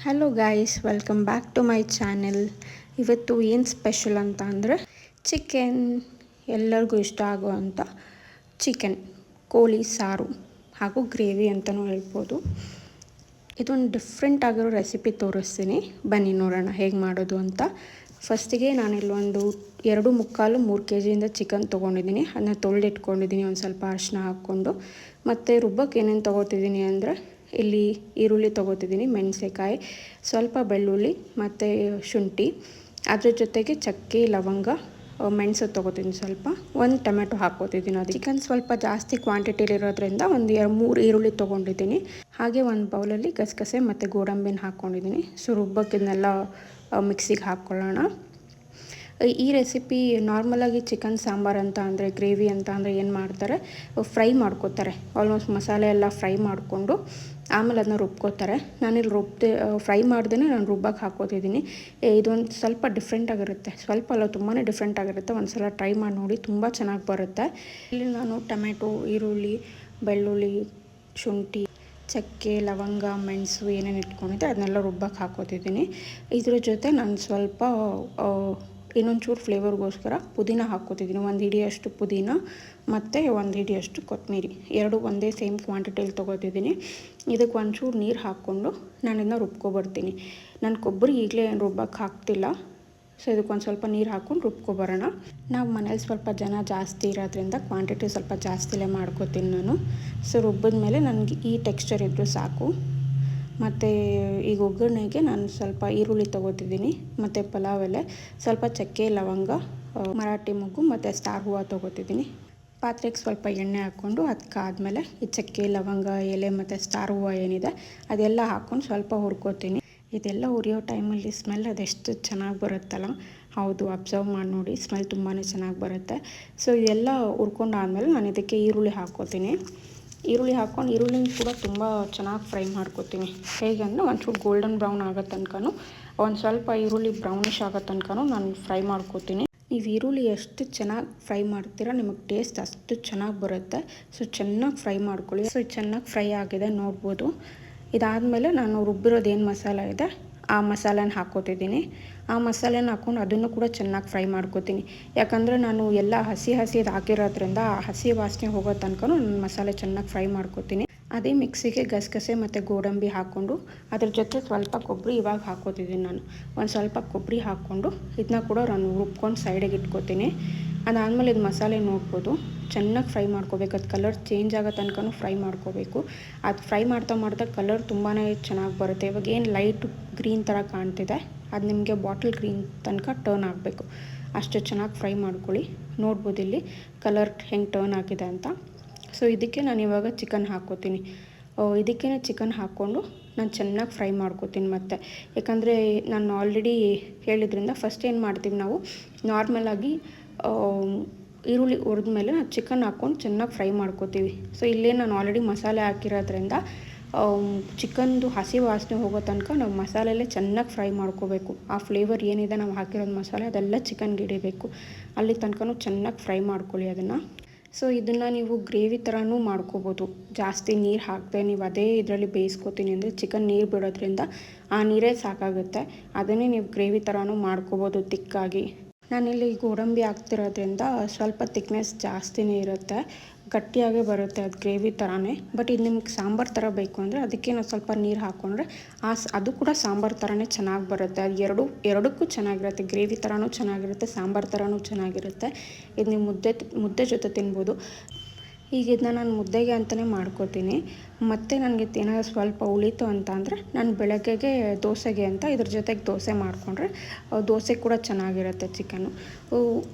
Hello guys, welcome back to my channel. ಇವತ್ತು ಏನು special ಅಂತ ಅಂದರೆ ಚಿಕನ್. ಎಲ್ಲರಿಗೂ ಇಷ್ಟ ಆಗುವಂಥ ಚಿಕನ್, ಕೋಳಿ ಸಾರು ಹಾಗೂ ಗ್ರೇವಿ ಅಂತಲೂ ಹೇಳ್ಬೋದು. ಇದೊಂದು ಡಿಫ್ರೆಂಟ್ ಆಗಿರೋ ರೆಸಿಪಿ ತೋರಿಸ್ತೀನಿ, ಬನ್ನಿ ನೋಡೋಣ ಹೇಗೆ ಮಾಡೋದು ಅಂತ. ಫಸ್ಟಿಗೆ ನಾನಿಲ್ಲೊಂದು 2.25-3 kg ಚಿಕನ್ ತೊಗೊಂಡಿದ್ದೀನಿ. ಅದನ್ನ ತೊಳೆದಿಟ್ಕೊಂಡಿದ್ದೀನಿ ಒಂದು ಸ್ವಲ್ಪ ಅರಿಶಿನ ಹಾಕ್ಕೊಂಡು. ಮತ್ತು ರುಬ್ಬಕ್ಕೆ ಏನೇನು ತೊಗೋತಿದ್ದೀನಿ ಅಂದರೆ ಇಲ್ಲಿ ಈರುಳ್ಳಿ ತೊಗೋತಿದ್ದೀನಿ, ಮೆಣಸೆಕಾಯಿ, ಸ್ವಲ್ಪ ಬೆಳ್ಳುಳ್ಳಿ ಮತ್ತು ಶುಂಠಿ, ಅದ್ರ ಜೊತೆಗೆ ಚಕ್ಕೆ, ಲವಂಗ, ಮೆಣಸು ತೊಗೋತೀನಿ ಸ್ವಲ್ಪ. ಒಂದು ಟೊಮೆಟೊ ಹಾಕ್ಕೋತಿದ್ದೀನಿ. ಅದು ಚಿಕನ್ ಸ್ವಲ್ಪ ಜಾಸ್ತಿ ಕ್ವಾಂಟಿಟಿಲಿರೋದ್ರಿಂದ ಒಂದು 3 ಈರುಳ್ಳಿ ತೊಗೊಂಡಿದ್ದೀನಿ. ಹಾಗೆ ಒಂದು ಬೌಲಲ್ಲಿ ಗಸಗಸೆ ಮತ್ತು ಗೋಡಂಬಿನ ಹಾಕ್ಕೊಂಡಿದ್ದೀನಿ. ಸೊ ರುಬ್ಬಕ್ಕೆ ಇದನ್ನೆಲ್ಲ ಮಿಕ್ಸಿಗೆ ಹಾಕ್ಕೊಳ್ಳೋಣ. ಈ ರೆಸಿಪಿ ನಾರ್ಮಲಾಗಿ ಚಿಕನ್ ಸಾಂಬಾರು ಅಂತ ಅಂದರೆ, ಗ್ರೇವಿ ಅಂತ ಅಂದರೆ ಏನು ಮಾಡ್ತಾರೆ, ಫ್ರೈ ಮಾಡ್ಕೋತಾರೆ. ಆಲ್ಮೋಸ್ಟ್ ಮಸಾಲೆ ಎಲ್ಲ ಫ್ರೈ ಮಾಡಿಕೊಂಡು ಆಮೇಲೆ ಅದನ್ನ ರುಬ್ಕೋತಾರೆ. ನಾನಿಲ್ಲಿ ಫ್ರೈ ಮಾಡ್ದೇ ನಾನು ರುಬ್ಬಕ್ಕೆ ಹಾಕ್ಕೋತಿದ್ದೀನಿ. ಇದೊಂದು ಸ್ವಲ್ಪ ಡಿಫ್ರೆಂಟಾಗಿರುತ್ತೆ, ಸ್ವಲ್ಪ ಅಲ್ಲ ತುಂಬಾ ಡಿಫ್ರೆಂಟಾಗಿರುತ್ತೆ. ಒಂದು ಸಲ ಟ್ರೈ ಮಾಡಿ ನೋಡಿ, ತುಂಬ ಚೆನ್ನಾಗಿ ಬರುತ್ತೆ. ಇಲ್ಲಿ ನಾನು ಟೊಮೆಟೊ, ಈರುಳ್ಳಿ, ಬೆಳ್ಳುಳ್ಳಿ, ಶುಂಠಿ, ಚಕ್ಕೆ, ಲವಂಗ, ಮೆಣಸು ಏನೇನು ಇಟ್ಕೊಂಡಿದ್ದೆ ಅದನ್ನೆಲ್ಲ ರುಬ್ಬಕ್ಕೆ ಹಾಕ್ಕೋತಿದ್ದೀನಿ. ಇದ್ರ ಜೊತೆ ನಾನು ಸ್ವಲ್ಪ ಇನ್ನೊಂಚೂರು ಫ್ಲೇವರ್ಗೋಸ್ಕರ ಪುದೀನ ಹಾಕ್ಕೋತಿದ್ದೀನಿ. 1 ಹಿಡಿಯಷ್ಟು ಪುದೀನ ಮತ್ತು 1 ಹಿಡಿಯಷ್ಟು ಕೊತ್ತಂಬರಿ, ಎರಡು ಒಂದೇ ಸೇಮ್ ಕ್ವಾಂಟಿಟಿಯಲ್ಲಿ ತೊಗೋತಿದ್ದೀನಿ. ಇದಕ್ಕೆ ಒಂಚೂರು ನೀರು ಹಾಕ್ಕೊಂಡು ನಾನು ಇದನ್ನ ರುಬ್ಕೊಬರ್ತೀನಿ. ನಾನು ಕೊಬ್ಬರಿ ಈಗಲೇ ಏನು ರುಬ್ಬಕ್ಕೆ ಹಾಕ್ತಿಲ್ಲ. ಸೊ ಇದಕ್ಕೆ ಒಂದು ಸ್ವಲ್ಪ ನೀರು ಹಾಕ್ಕೊಂಡು ರುಬ್ಕೊಬರೋಣ. ನಾವು ಮನೇಲಿ ಸ್ವಲ್ಪ ಜನ ಜಾಸ್ತಿ ಇರೋದ್ರಿಂದ ಕ್ವಾಂಟಿಟಿ ಸ್ವಲ್ಪ ಜಾಸ್ತಿಲೇ ಮಾಡ್ಕೋತೀನಿ ನಾನು. ಸೊ ರುಬ್ಬಿದ ಮೇಲೆ ನನಗೆ ಈ ಟೆಕ್ಸ್ಚರ್ ಇದ್ದರೂ ಸಾಕು. ಮತ್ತು ಈಗ ಒಗ್ಗರಣೆಗೆ ನಾನು ಸ್ವಲ್ಪ ಈರುಳ್ಳಿ ತೊಗೋತಿದ್ದೀನಿ ಮತ್ತು ಪಲಾವ್ ಎಲೆ, ಸ್ವಲ್ಪ ಚಕ್ಕೆ, ಲವಂಗ, ಮರಾಠಿ ಮೊಗ್ಗು ಮತ್ತು ಸ್ಟಾರ್ ಹೂವು ತೊಗೋತಿದ್ದೀನಿ. ಪಾತ್ರೆಗೆ ಸ್ವಲ್ಪ ಎಣ್ಣೆ ಹಾಕ್ಕೊಂಡು ಅದಕ್ಕಾದಮೇಲೆ ಈ ಚಕ್ಕೆ, ಲವಂಗ, ಎಲೆ ಮತ್ತು ಸ್ಟಾರ್ ಹೂವು ಏನಿದೆ ಅದೆಲ್ಲ ಹಾಕ್ಕೊಂಡು ಸ್ವಲ್ಪ ಹುರ್ಕೋತೀನಿ. ಇದೆಲ್ಲ ಹುರಿಯೋ ಟೈಮಲ್ಲಿ ಸ್ಮೆಲ್ ಅದೆಷ್ಟು ಚೆನ್ನಾಗಿ ಬರುತ್ತಲ್ಲ, ಹೌದು, ಅಬ್ಸರ್ವ್ ಮಾಡಿ ನೋಡಿ, ಸ್ಮೆಲ್ ತುಂಬಾ ಚೆನ್ನಾಗಿ ಬರುತ್ತೆ. ಸೊ ಇದೆಲ್ಲ ಹುರ್ಕೊಂಡಾದ್ಮೇಲೆ ನಾನು ಇದಕ್ಕೆ ಈರುಳ್ಳಿ ಹಾಕ್ಕೋತೀನಿ. ಈರುಳ್ಳಿ ಹಾಕ್ಕೊಂಡು ಈರುಳ್ಳಿನ ಕೂಡ ತುಂಬ ಚೆನ್ನಾಗಿ ಫ್ರೈ ಮಾಡ್ಕೋತೀನಿ. ಹೇಗೆ ಅಂದರೆ ಒಂಚೂರು ಗೋಲ್ಡನ್ ಬ್ರೌನ್ ಆಗೋ ತನಕನೂ, ಒಂದು ಸ್ವಲ್ಪ ಈರುಳ್ಳಿ ಬ್ರೌನಿಷ್ ಆಗೋ ತನಕನೂ ನಾನು ಫ್ರೈ ಮಾಡ್ಕೋತೀನಿ. ನೀವು ಈರುಳ್ಳಿ ಎಷ್ಟು ಚೆನ್ನಾಗಿ ಫ್ರೈ ಮಾಡ್ತೀರಾ ನಿಮಗೆ ಟೇಸ್ಟ್ ಅಷ್ಟು ಚೆನ್ನಾಗಿ ಬರುತ್ತೆ. ಸೊ ಚೆನ್ನಾಗಿ ಫ್ರೈ ಮಾಡ್ಕೊಳ್ಳಿ. ಸೊ ಚೆನ್ನಾಗಿ ಫ್ರೈ ಆಗಿದೆ ನೋಡ್ಬೋದು. ಇದಾದಮೇಲೆ ನಾನು ರುಬ್ಬಿರೋದು ಏನು ಮಸಾಲೆ ಇದೆ ಆ ಮಸಾಲೆನ ಹಾಕ್ಕೋತಿದ್ದೀನಿ. ಆ ಮಸಾಲೆನ ಹಾಕ್ಕೊಂಡು ಅದನ್ನು ಕೂಡ ಚೆನ್ನಾಗಿ ಫ್ರೈ ಮಾಡ್ಕೋತೀನಿ. ಯಾಕಂದರೆ ನಾನು ಎಲ್ಲ ಹಸಿದು ಹಾಕಿರೋದ್ರಿಂದ ಆ ಹಸಿ ವಾಸನೆ ಹೋಗೋ ತನಕ ನಾನು ಮಸಾಲೆ ಚೆನ್ನಾಗಿ ಫ್ರೈ ಮಾಡ್ಕೋತೀನಿ. ಅದೇ ಮಿಕ್ಸಿಗೆ ಗಸಗಸೆ ಮತ್ತು ಗೋಡಂಬಿ ಹಾಕ್ಕೊಂಡು ಅದ್ರ ಜೊತೆ ಸ್ವಲ್ಪ ಕೊಬ್ಬರಿ ಇವಾಗ ಹಾಕ್ಕೋತಿದ್ದೀನಿ ನಾನು. ಒಂದು ಸ್ವಲ್ಪ ಕೊಬ್ಬರಿ ಹಾಕ್ಕೊಂಡು ಇದನ್ನ ಕೂಡ ನಾನು ರುಬ್ಕೊಂಡು ಸೈಡಿಗೆ ಇಟ್ಕೋತೀನಿ. ಅದಾದಮೇಲೆ ಇದು ಮಸಾಲೆ ನೋಡ್ಬೋದು ಚೆನ್ನಾಗಿ ಫ್ರೈ ಮಾಡ್ಕೋಬೇಕು. ಅದು ಕಲರ್ ಚೇಂಜ್ ಆಗೋ ತನಕನೂ ಫ್ರೈ ಮಾಡ್ಕೋಬೇಕು. ಅದು ಫ್ರೈ ಮಾಡ್ತಾ ಕಲರ್ ತುಂಬಾ ಚೆನ್ನಾಗಿ ಬರುತ್ತೆ. ಇವಾಗ ಏನು ಲೈಟ್ ಗ್ರೀನ್ ಥರ ಕಾಣ್ತಿದೆ ಅದು ನಿಮಗೆ ಬಾಟಲ್ ಗ್ರೀನ್ ತನಕ ಟರ್ನ್ ಆಗಬೇಕು. ಅಷ್ಟು ಚೆನ್ನಾಗಿ ಫ್ರೈ ಮಾಡ್ಕೊಳ್ಳಿ. ನೋಡ್ಬೋದು ಇಲ್ಲಿ ಕಲರ್ ಹೆಂಗೆ ಟರ್ನ್ ಆಗಿದೆ ಅಂತ. ಸೊ ಇದಕ್ಕೆ ನಾನು ಇವಾಗ ಚಿಕನ್ ಹಾಕ್ಕೋತೀನಿ. ಇದಕ್ಕೆ ಚಿಕನ್ ಹಾಕ್ಕೊಂಡು ನಾನು ಚೆನ್ನಾಗಿ ಫ್ರೈ ಮಾಡ್ಕೋತೀನಿ. ಮತ್ತು ಯಾಕಂದರೆ ನಾನು ಆಲ್ರೆಡಿ ಹೇಳಿದ್ರಿಂದ ಫಸ್ಟ್ ಏನು ಮಾಡ್ತೀವಿ ನಾವು ನಾರ್ಮಲಾಗಿ ಈರುಳ್ಳಿ ಹುರಿದ್ಮೇಲೆ ನಾವು ಚಿಕನ್ ಹಾಕ್ಕೊಂಡು ಚೆನ್ನಾಗಿ ಫ್ರೈ ಮಾಡ್ಕೋತೀವಿ. ಸೊ ಇಲ್ಲೇ ನಾನು ಆಲ್ರೆಡಿ ಮಸಾಲೆ ಹಾಕಿರೋದ್ರಿಂದ ಚಿಕನ್ದು ಹಸಿ ವಾಸನೆ ಹೋಗೋ ತನಕ ನಾವು ಮಸಾಲೆಯಲ್ಲೇ ಚೆನ್ನಾಗಿ ಫ್ರೈ ಮಾಡ್ಕೋಬೇಕು. ಆ ಫ್ಲೇವರ್ ಏನಿದೆ ನಾವು ಹಾಕಿರೋದು ಮಸಾಲೆ ಅದೆಲ್ಲ ಚಿಕನ್ಗೆ ಹಿಡಿಬೇಕು. ಅಲ್ಲಿ ತನಕನೂ ಚೆನ್ನಾಗಿ ಫ್ರೈ ಮಾಡ್ಕೊಳ್ಳಿ ಅದನ್ನು. ಸೊ ಇದನ್ನು ನೀವು ಗ್ರೇವಿ ಥರನೂ ಮಾಡ್ಕೋಬೋದು. ಜಾಸ್ತಿ ನೀರು ಹಾಕದೆ ನೀವು ಅದೇ ಇದರಲ್ಲಿ ಬೇಯಿಸ್ಕೋತೀನಿ ಅಂದರೆ ಚಿಕನ್ ನೀರು ಬಿಡೋದ್ರಿಂದ ಆ ನೀರೇ ಸಾಕಾಗುತ್ತೆ. ಅದನ್ನೇ ನೀವು ಗ್ರೇವಿ ಥರನೂ ಮಾಡ್ಕೋಬೋದು ತಿಕ್ಕಾಗಿ. ನಾನಿಲ್ಲಿ ಗೋಡಂಬಿ ಹಾಕ್ತಿರೋದ್ರಿಂದ ಸ್ವಲ್ಪ ತಿಕ್ನೆಸ್ ಜಾಸ್ತಿನೇ ಇರುತ್ತೆ, ಗಟ್ಟಿಯಾಗೇ ಬರುತ್ತೆ ಅದು ಗ್ರೇವಿ ಥರನೇ. ಬಟ್ ಇದು ನಿಮ್ಗೆ ಸಾಂಬಾರು ಥರ ಬೇಕು ಅಂದರೆ ಅದಕ್ಕೆ ನಾವು ಸ್ವಲ್ಪ ನೀರು ಹಾಕ್ಕೊಂಡ್ರೆ ಅದು ಕೂಡ ಸಾಂಬಾರು ಥರನೇ ಚೆನ್ನಾಗಿ ಬರುತ್ತೆ. ಅದು ಎರಡಕ್ಕೂ ಚೆನ್ನಾಗಿರುತ್ತೆ. ಗ್ರೇವಿ ಥರನೂ ಚೆನ್ನಾಗಿರುತ್ತೆ, ಸಾಂಬಾರು ಥರನೂ ಚೆನ್ನಾಗಿರುತ್ತೆ. ಇದು ನೀವು ಮುದ್ದೆ ಜೊತೆ ತಿನ್ಬೋದು. ಈಗ ಇದನ್ನ ನಾನು ಮುದ್ದೆಗೆ ಅಂತಲೇ ಮಾಡ್ಕೋತೀನಿ. ಮತ್ತು ನನಗೆ ಏನಾದರೂ ಸ್ವಲ್ಪ ಉಳಿತು ಅಂತ ಅಂದರೆ ನಾನು ಬೆಳಗ್ಗೆಗೆ ದೋಸೆಗೆ ಅಂತ ಇದ್ರ ಜೊತೆಗೆ ದೋಸೆ ಮಾಡಿಕೊಂಡ್ರೆ ದೋಸೆ ಕೂಡ ಚೆನ್ನಾಗಿರುತ್ತೆ ಚಿಕನ್ನು.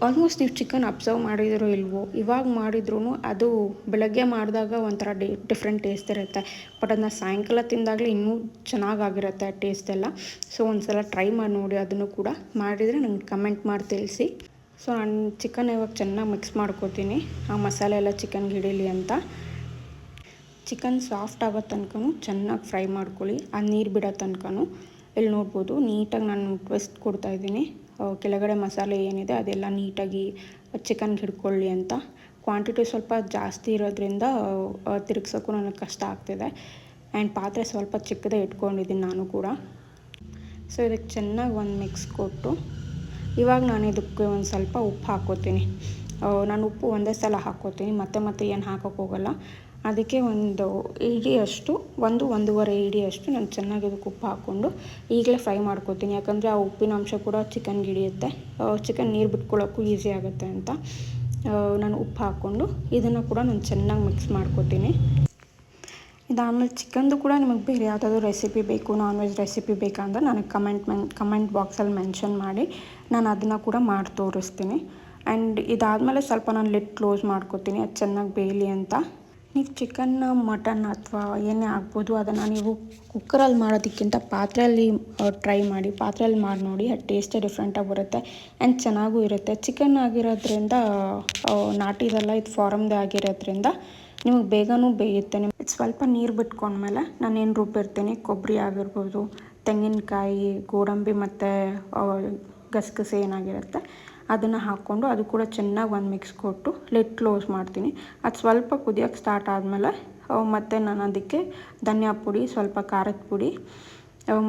ಆಲ್ಮೋಸ್ಟ್ ನೀವು ಚಿಕನ್ ಅಬ್ಸರ್ವ್ ಮಾಡಿದಿರೋ ಇಲ್ವೋ, ಇವಾಗ ಮಾಡಿದ್ರೂ ಅದು ಬೆಳಗ್ಗೆ ಮಾಡಿದಾಗ ಒಂಥರ ಡಿಫ್ರೆಂಟ್ ಟೇಸ್ಟ್ ಇರುತ್ತೆ. ಬಟ್ ಅದನ್ನ ಸಾಯಂಕಾಲ ತಿಂದಾಗಲೇ ಇನ್ನೂ ಚೆನ್ನಾಗಾಗಿರುತ್ತೆ ಟೇಸ್ಟ್ ಎಲ್ಲ. ಸೊ ಒಂದು ಸಲ ಟ್ರೈ ಮಾಡಿ ನೋಡಿ. ಅದನ್ನು ಕೂಡ ಮಾಡಿದರೆ ನನಗೆ ಕಮೆಂಟ್ ಮಾಡಿ ತಿಳಿಸಿ. ಸೊ ನಾನು ಚಿಕನ್ ಇವಾಗ ಚೆನ್ನಾಗಿ ಮಿಕ್ಸ್ ಮಾಡ್ಕೋತೀನಿ, ಆ ಮಸಾಲೆ ಎಲ್ಲ ಚಿಕನ್ಗೆ ಹಿಡೀಲಿ ಅಂತ. ಚಿಕನ್ ಸಾಫ್ಟ್ ಆಗೋ ತನಕನೂ ಚೆನ್ನಾಗಿ ಫ್ರೈ ಮಾಡ್ಕೊಳ್ಳಿ, ಆ ನೀರು ಬಿಡೋ ತನಕನೂ. ಇಲ್ಲಿ ನೋಡ್ಬೋದು ನೀಟಾಗಿ ನಾನು ಟ್ವಿಸ್ಟ್ ಕೊಡ್ತಾಯಿದ್ದೀನಿ. ಕೆಳಗಡೆ ಮಸಾಲೆ ಏನಿದೆ ಅದೆಲ್ಲ ನೀಟಾಗಿ ಚಿಕನ್ಗೆ ಹಿಡ್ಕೊಳ್ಳಿ ಅಂತ. ಕ್ವಾಂಟಿಟಿ ಸ್ವಲ್ಪ ಜಾಸ್ತಿ ಇರೋದ್ರಿಂದ ತಿರುಗ್ಸೋಕ್ಕೂ ನನಗೆ ಕಷ್ಟ ಆಗ್ತಿದೆ. ಆ್ಯಂಡ್ ಪಾತ್ರೆ ಸ್ವಲ್ಪ ಚಿಕ್ಕದೇ ಇಟ್ಕೊಂಡಿದ್ದೀನಿ ನಾನು ಕೂಡ. ಸೊ ಇದಕ್ಕೆ ಚೆನ್ನಾಗಿ ಒಂದು ಮಿಕ್ಸ್ ಕೊಟ್ಟು ಇವಾಗ ನಾನು ಇದಕ್ಕೆ ಒಂದು ಸ್ವಲ್ಪ ಉಪ್ಪು ಹಾಕ್ಕೋತೀನಿ. ನಾನು ಉಪ್ಪು ಒಂದೇ ಸಲ ಹಾಕ್ಕೋತೀನಿ, ಮತ್ತೆ ಏನು ಹಾಕೋಕ್ಕೆ ಹೋಗಲ್ಲ. ಅದಕ್ಕೆ ಒಂದು ಇಡಿಯಷ್ಟು, 1-1.5 ಇಡಿಯಷ್ಟು ನಾನು ಚೆನ್ನಾಗಿ ಇದಕ್ಕೆ ಉಪ್ಪು ಹಾಕ್ಕೊಂಡು ಈಗಲೇ ಫ್ರೈ ಮಾಡ್ಕೋತೀನಿ. ಯಾಕಂದರೆ ಆ ಉಪ್ಪಿನ ಅಂಶ ಕೂಡ ಚಿಕನ್ಗೆ ಹಿಡಿಯುತ್ತೆ, ಚಿಕನ್ ನೀರು ಬಿಟ್ಕೊಳ್ಳೋಕ್ಕೂ ಈಸಿ ಆಗುತ್ತೆ ಅಂತ ನಾನು ಉಪ್ಪು ಹಾಕ್ಕೊಂಡು ಇದನ್ನು ಕೂಡ ನಾನು ಚೆನ್ನಾಗಿ ಮಿಕ್ಸ್ ಮಾಡ್ಕೋತೀನಿ. ಇದಾದಮೇಲೆ ಚಿಕನ್ದು ಕೂಡ ನಿಮಗೆ ಬೇರೆ ಯಾವುದಾದ್ರೂ ರೆಸಿಪಿ ಬೇಕು, ನಾನ್ ವೆಜ್ ರೆಸಿಪಿ ಬೇಕಂದ್ರೆ ನನಗೆ ಕಮೆಂಟ್ ಬಾಕ್ಸಲ್ಲಿ ಮೆನ್ಷನ್ ಮಾಡಿ, ನಾನು ಅದನ್ನು ಕೂಡ ಮಾಡಿ ತೋರಿಸ್ತೀನಿ. ಆ್ಯಂಡ್ ಇದಾದಮೇಲೆ ಸ್ವಲ್ಪ ನಾನು ಲಿಡ್ ಕ್ಲೋಸ್ ಮಾಡ್ಕೋತೀನಿ, ಅದು ಚೆನ್ನಾಗಿ ಬೇಯಲಿ ಅಂತ. ನೀವು ಚಿಕನ್ನ, ಮಟನ್ ಅಥವಾ ಏನೇ ಆಗ್ಬೋದು, ಅದನ್ನು ನೀವು ಕುಕ್ಕರಲ್ಲಿ ಮಾಡೋದಕ್ಕಿಂತ ಪಾತ್ರೆಯಲ್ಲಿ ಟ್ರೈ ಮಾಡಿ, ಪಾತ್ರೆಯಲ್ಲಿ ಮಾಡಿ ನೋಡಿ, ಅದು ಟೇಸ್ಟೇ ಡಿಫ್ರೆಂಟಾಗಿ ಬರುತ್ತೆ ಆ್ಯಂಡ್ ಚೆನ್ನಾಗೂ ಇರುತ್ತೆ. ಚಿಕನ್ ಆಗಿರೋದ್ರಿಂದ ನಾಟಿದೆಲ್ಲ, ಇದು ಫಾರಮ್ದೇ ಆಗಿರೋದ್ರಿಂದ ನಿಮಗೆ ಬೇಗನೂ ಬೇಯುತ್ತೆ. ಇದು ಸ್ವಲ್ಪ ನೀರು ಬಿಟ್ಕೊಂಡ್ಮೇಲೆ ನಾನೇನು ರುಬ್ಬಿರ್ತೀನಿ, ಕೊಬ್ಬರಿ ಆಗಿರ್ಬೋದು, ತೆಂಗಿನಕಾಯಿ, ಗೋಡಂಬಿ ಮತ್ತು ಗಸಗಸೆ ಏನಾಗಿರುತ್ತೆ ಅದನ್ನು ಹಾಕ್ಕೊಂಡು ಅದು ಕೂಡ ಚೆನ್ನಾಗಿ ಒಂದು ಮಿಕ್ಸ್ ಕೊಟ್ಟು ಲಿಡ್ ಕ್ಲೋಸ್ ಮಾಡ್ತೀನಿ. ಅದು ಸ್ವಲ್ಪ ಕುದಿಯೋಕ್ಕೆ ಸ್ಟಾರ್ಟ್ ಆದಮೇಲೆ ಮತ್ತು ನಾನು ಅದಕ್ಕೆ ಧನಿಯಾ ಪುಡಿ, ಸ್ವಲ್ಪ ಖಾರದ ಪುಡಿ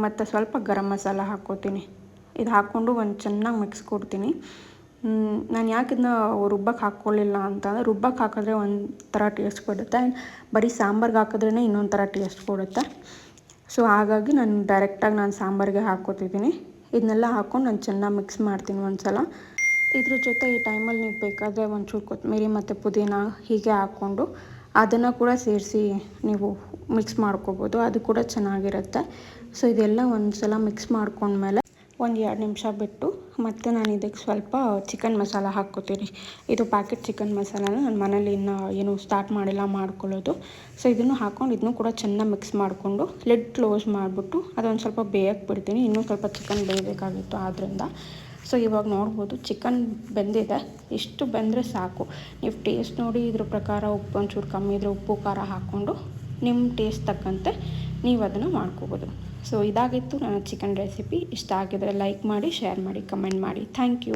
ಮತ್ತು ಸ್ವಲ್ಪ ಗರಂ ಮಸಾಲ ಹಾಕ್ಕೋತೀನಿ. ಇದು ಹಾಕ್ಕೊಂಡು ಒಂದು ಚೆನ್ನಾಗಿ ಮಿಕ್ಸ್ ಕೊಡ್ತೀನಿ. ನಾನು ಯಾಕೆ ಇದನ್ನ ರುಬ್ಬಕ್ಕೆ ಹಾಕ್ಕೊಳ್ಳಿಲ್ಲ ಅಂತಂದರೆ, ರುಬ್ಬಕ್ಕೆ ಹಾಕಿದ್ರೆ ಒಂಥರ ಟೇಸ್ಟ್ ಕೊಡುತ್ತೆ ಆ್ಯಂಡ್ ಬರೀ ಸಾಂಬಾರ್ಗೆ ಹಾಕಿದ್ರೇ ಇನ್ನೊಂದು ಥರ ಟೇಸ್ಟ್ ಕೊಡುತ್ತೆ. ಸೊ ಹಾಗಾಗಿ ನಾನು ಡೈರೆಕ್ಟಾಗಿ ಸಾಂಬಾರಿಗೆ ಹಾಕ್ಕೋತಿದ್ದೀನಿ. ಇದನ್ನೆಲ್ಲ ಹಾಕ್ಕೊಂಡು ನಾನು ಚೆನ್ನಾಗಿ ಮಿಕ್ಸ್ ಮಾಡ್ತೀನಿ ಒಂದು ಸಲ. ಇದ್ರ ಜೊತೆ ಈ ಟೈಮಲ್ಲಿ ನೀವು ಬೇಕಾದರೆ ಒಂಚೂರು ಕೊತ್ತಂಬರಿ ಮತ್ತು ಪುದೀನ ಹೀಗೆ ಹಾಕ್ಕೊಂಡು ಅದನ್ನು ಕೂಡ ಸೇರಿಸಿ ನೀವು ಮಿಕ್ಸ್ ಮಾಡ್ಕೋಬೋದು, ಅದು ಕೂಡ ಚೆನ್ನಾಗಿರುತ್ತೆ. ಸೊ ಇದೆಲ್ಲ ಒಂದು ಸಲ ಮಿಕ್ಸ್ ಮಾಡ್ಕೊಂಡ್ಮೇಲೆ ಒಂದು 2 ನಿಮಿಷ ಬಿಟ್ಟು ಮತ್ತು ನಾನು ಇದಕ್ಕೆ ಸ್ವಲ್ಪ ಚಿಕನ್ ಮಸಾಲ ಹಾಕ್ಕೋತೀನಿ. ಇದು ಪ್ಯಾಕೆಟ್ ಚಿಕನ್ ಮಸಾಲಾನ ನಾನು ಮನೇಲಿ ಇನ್ನೂ ಏನು ಸ್ಟಾರ್ಟ್ ಮಾಡಿಲ್ಲ ಮಾಡ್ಕೊಳ್ಳೋದು. ಸೊ ಇದನ್ನು ಹಾಕ್ಕೊಂಡು ಇದನ್ನು ಕೂಡ ಚೆನ್ನಾಗಿ ಮಿಕ್ಸ್ ಮಾಡಿಕೊಂಡು ಲಿಡ್ ಕ್ಲೋಸ್ ಮಾಡಿಬಿಟ್ಟು ಅದೊಂದು ಸ್ವಲ್ಪ ಬೇಯಕ್ಕೆ ಬಿಡ್ತೀನಿ. ಇನ್ನೂ ಸ್ವಲ್ಪ ಚಿಕನ್ ಬೇಯಬೇಕಾಗಿತ್ತು ಆದ್ದರಿಂದ. ಸೊ ಇವಾಗ ನೋಡ್ಬೋದು ಚಿಕನ್ ಬೆಂದಿದೆ. ಇಷ್ಟು ಬೆಂದರೆ ಸಾಕು. ನೀವು ಟೇಸ್ಟ್ ನೋಡಿ ಇದ್ರ ಪ್ರಕಾರ ಉಪ್ಪು ಒಂಚೂರು ಕಮ್ಮಿ ಇದ್ದರೆ ಉಪ್ಪು ಖಾರ ಹಾಕ್ಕೊಂಡು ನಿಮ್ಮ ಟೇಸ್ಟ್ ತಕ್ಕಂತೆ ನೀವು ಅದನ್ನು ಮಾಡ್ಕೋಬೋದು. ಸೊ ಇದಾಗಿತ್ತು ನನ್ನ ಚಿಕನ್ ರೆಸಿಪಿ. ಇಷ್ಟ ಆಗಿದರೆ ಲೈಕ್ ಮಾಡಿ, ಶೇರ್ ಮಾಡಿ, ಕಮೆಂಟ್ ಮಾಡಿ. Thank you.